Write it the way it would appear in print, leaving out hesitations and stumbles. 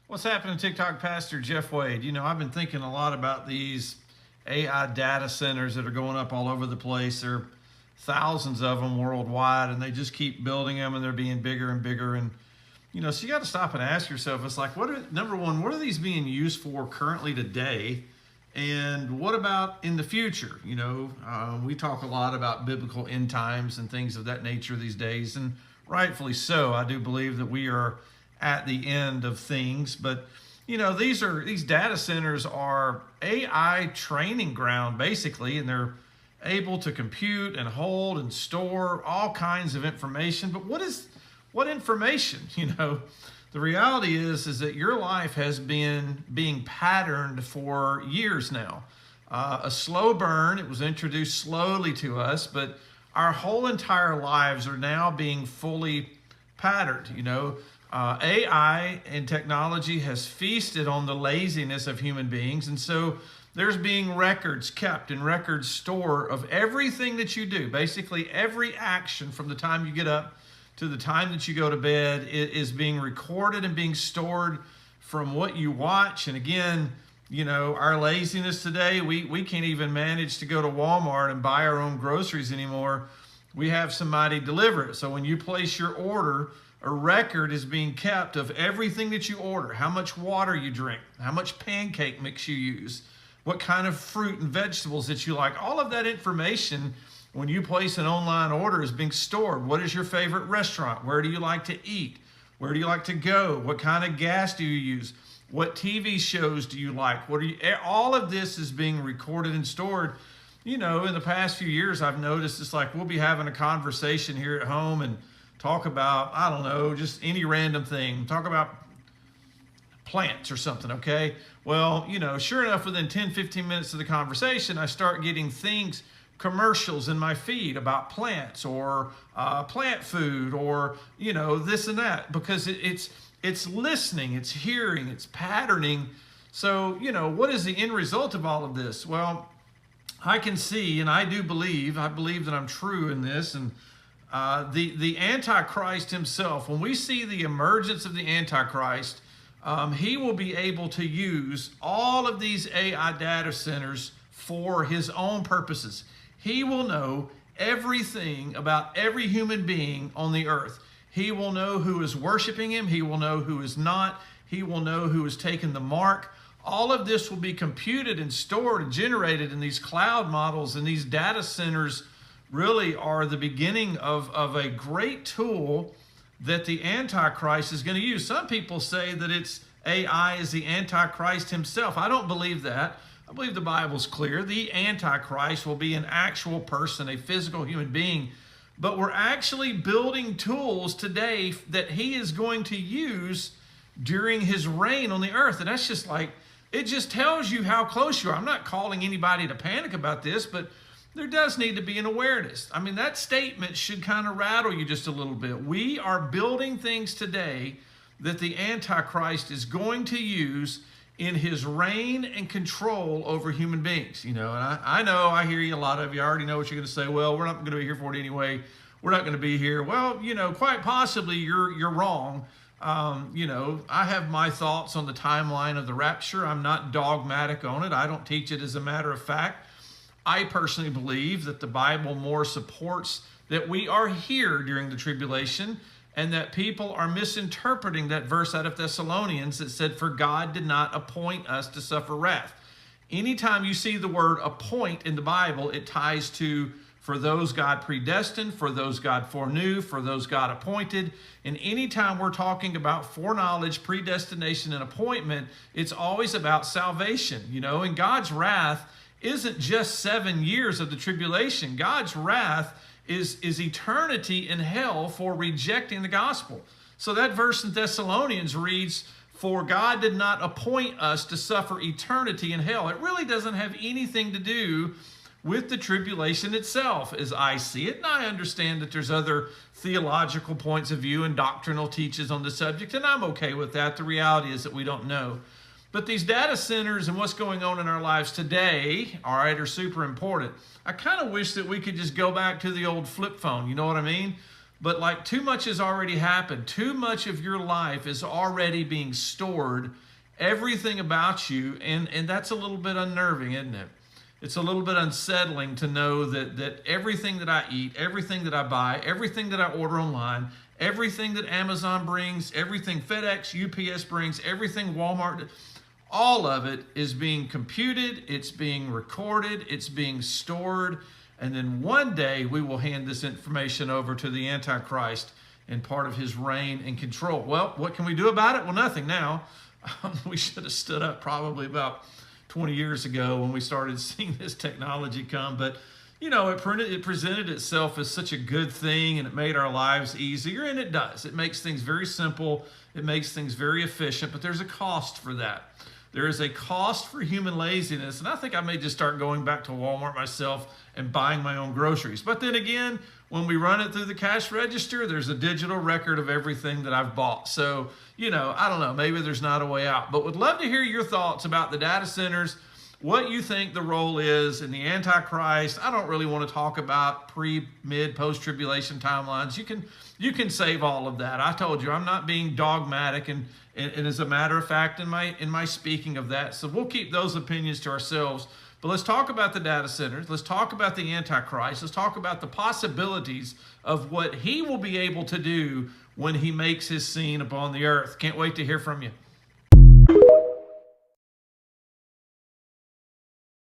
What's happening, TikTok Pastor Jeff Wade? I've been thinking a lot about these AI data centers that are going up all over the place. There are thousands of them worldwide, and they just keep building them, and they're being bigger and bigger. And so you got to stop and ask yourself, it's like, number one, what are these being used for currently today? And what about in the future? We talk a lot about biblical end times and things of that nature these days, and rightfully so. I do believe that we are at the end of things, but these data centers are AI training ground basically, and they're able to compute and hold and store all kinds of information. But what information? The reality is that your life has been being patterned for years now. A slow burn. It was introduced slowly to us, but our whole entire lives are now being fully patterned. AI and technology has feasted on the laziness of human beings, and so there's being records kept and records stored of everything that you do. Basically, every action from the time you get up to the time that you go to bed is being recorded and being stored from what you watch. And again, our laziness today, we can't even manage to go to Walmart and buy our own groceries anymore. We have somebody deliver it. So when you place your order, a record is being kept of everything that you order, how much water you drink, how much pancake mix you use, what kind of fruit and vegetables that you like. All of that information, when you place an online order, is being stored. What is your favorite restaurant? Where do you like to eat? Where do you like to go? What kind of gas do you use? What TV shows do you like? All of this is being recorded and stored. In the past few years, I've noticed it's like we'll be having a conversation here at home and talk about, I don't know, just any random thing. Talk about plants or something, okay? Well, sure enough, within 10, 15 minutes of the conversation, I start getting commercials in my feed about plants or plant food or, this and that, because it's listening, it's hearing, it's patterning. So, what is the end result of all of this? Well, I can see, and I believe that I'm true in this, and the Antichrist himself, when we see the emergence of the Antichrist, he will be able to use all of these AI data centers for his own purposes. He will know everything about every human being on the earth. He will know who is worshiping him. He will know who is not. He will know who has taken the mark. All of this will be computed and stored and generated in these cloud models, and these data centers really are the beginning of a great tool that the Antichrist is going to use. Some people say that it's AI is the Antichrist himself. I don't believe that. I believe the Bible's clear. The Antichrist will be an actual person, a physical human being. But we're actually building tools today that he is going to use during his reign on the earth. And that's just like, it just tells you how close you are. I'm not calling anybody to panic about this, but there does need to be an awareness. I mean, that statement should kind of rattle you just a little bit. We are building things today that the Antichrist is going to use in his reign and control over human beings. And I know, I hear you, a lot of you already know what you're going to say. Well, we're not going to be here for it anyway. We're not going to be here. Well, quite possibly you're wrong. I have my thoughts on the timeline of the rapture. I'm not dogmatic on it. I don't teach it as a matter of fact. I personally believe that the Bible more supports that we are here during the tribulation, and that people are misinterpreting that verse out of Thessalonians that said, "For God did not appoint us to suffer wrath." Anytime you see the word appoint in the Bible, it ties to for those God predestined, for those God foreknew, for those God appointed. And anytime we're talking about foreknowledge, predestination, and appointment, it's always about salvation. And God's wrath isn't just 7 years of the tribulation. God's wrath is eternity in hell for rejecting the gospel. So that verse in Thessalonians reads, "For God did not appoint us to suffer eternity in hell." It really doesn't have anything to do with the tribulation itself, as I see it. And I understand that there's other theological points of view and doctrinal teachings on the subject, and I'm okay with that. The reality is that we don't know. But these data centers and what's going on in our lives today, all right, are super important. I kind of wish that we could just go back to the old flip phone. You know what I mean? but like too much has already happened. Too much of your life is already being stored, everything about you, and that's a little bit unnerving, isn't it? It's a little bit unsettling to know that everything that I eat, everything that I buy, everything that I order online, everything that Amazon brings, everything FedEx, UPS brings, everything Walmart, all of it is being computed, it's being recorded, it's being stored, and then one day we will hand this information over to the Antichrist and part of his reign and control. Well, what can we do about it? Well, nothing now. We should have stood up probably about 20 years ago when we started seeing this technology come, but you know, it presented itself as such a good thing, and it made our lives easier, and it does. It makes things very simple. It makes things very efficient, but there's a cost for that. There is a cost for human laziness, and I think I may just start going back to Walmart myself and buying my own groceries. But then again, when we run it through the cash register, there's a digital record of everything that I've bought. So, you know, I don't know, maybe there's not a way out, but would love to hear your thoughts about the data centers, what you think the role is in the Antichrist. I don't really want to talk about pre, mid, post-tribulation timelines. You can save all of that. I told you I'm not being dogmatic, and as a matter of fact, in my speaking of that, so we'll keep those opinions to ourselves. But let's talk about the data centers. Let's talk about the Antichrist. Let's talk about the possibilities of what he will be able to do when he makes his scene upon the earth. Can't wait to hear from you.